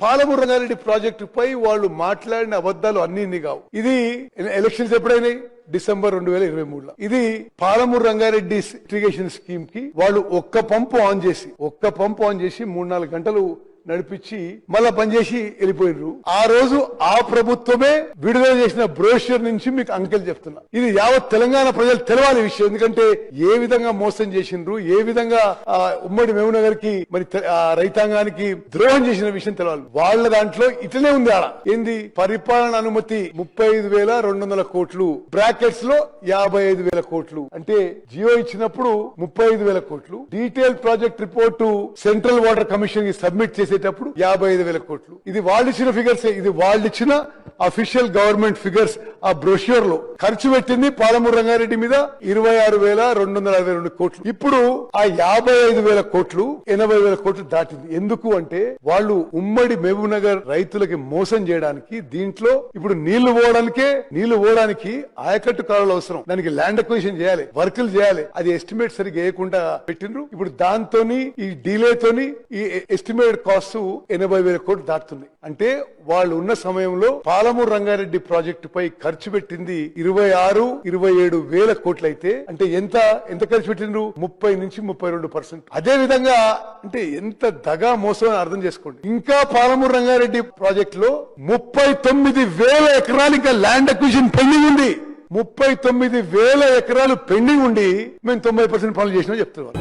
Palamuru Rangareddy project పై వాళ్ళు మాట్లాడిన అబద్దాలు అన్ని కావు. ఇది ఎలక్షన్స్ ఎప్పుడైనాయి? డిసెంబర్ 2023లో. ఇది పాలమూరు రంగారెడ్డి ఇరిగేషన్ స్కీమ్ కి వాళ్ళు ఒక్క పంపు ఆన్ చేసి 3-4 గంటలు నడిపించి మళ్ళా పనిచేసి వెళ్ళిపోయినరు. ఆ రోజు ఆ ప్రభుత్వమే విడుదల చేసిన బ్రోషర్ నుంచి మీకు అంకెలు చెప్తున్నా. ఇది యావత్ తెలంగాణ ప్రజలు తెలవాలి విషయం. ఎందుకంటే ఏ విధంగా మోసం చేసిండ్రు, ఏ విధంగా ఉమ్మడి మహబూబ్నగర్ కి మరి రైతాంగానికి ద్రోహం చేసిన విషయం తెలవాలి. వాళ్ళ దాంట్లో ఇట్లనే ఉంది. ఆడ ఏంది? పరిపాలన అనుమతి 35,200 కోట్లు, బ్రాకెట్స్ లో 55,000 కోట్లు. అంటే జియో ఇచ్చినప్పుడు 35,000 కోట్లు. Detail project report central water commission కి సబ్మిట్ చేసేటప్పుడు 55,000 కోట్లు. ఇది వాళ్ళు ఇచ్చిన ఫిగర్స్. ఇది వాళ్ళు ఇచ్చిన అఫీషియల్ గవర్నమెంట్ ఫిగర్స్. ఆ బ్రోష్యూర్ లో ఖర్చు పెట్టింది పాలమూరు రంగారెడ్డి మీద 26,262 కోట్లు. ఇప్పుడు ఆ 55,000 కోట్లు 80,000 కోట్లు దాటింది. ఎందుకు అంటే వాళ్ళు ఉమ్మడి మహబూబ్నగర్ రైతులకి మోసం చేయడానికి. దీంట్లో ఇప్పుడు నీళ్లు పోవడానికి ఆయకట్టు కాలువలు అవసరం. దానికి ల్యాండ్ అక్విజిషన్ చేయాలి, వర్కులు చేయాలి. అది ఎస్టిమేట్ సరిగ్గా వేయకుండా పెట్టిండ్రు. ఇప్పుడు దాంతోని ఈ డిలేతోని ఈ ఎస్టిమేట్ కాస్ట్ 80,000 కోట్లు దాటుతుంది. అంటే వాళ్ళు ఉన్న సమయంలో పాలమూరు రంగారెడ్డి ప్రాజెక్టు పై ఖర్చు పెట్టింది 26-27,000 కోట్లు అయితే అంటే ఎంత ఖర్చు పెట్టిండ్రు? 30-32%. అదే విధంగా అంటే ఎంత దగా మోసం అని అర్థం చేసుకోండి. ఇంకా పాలమూరు రంగారెడ్డి ప్రాజెక్ట్ లో 39,000 ఎకరాలు ఇంకా ల్యాండ్ అక్విజిషన్ పెండింగ్ ఉంది. 39,000 ఎకరాలు పెండింగ్ ఉండి మేము 90% పనులు చేసినా చెప్తున్నారు.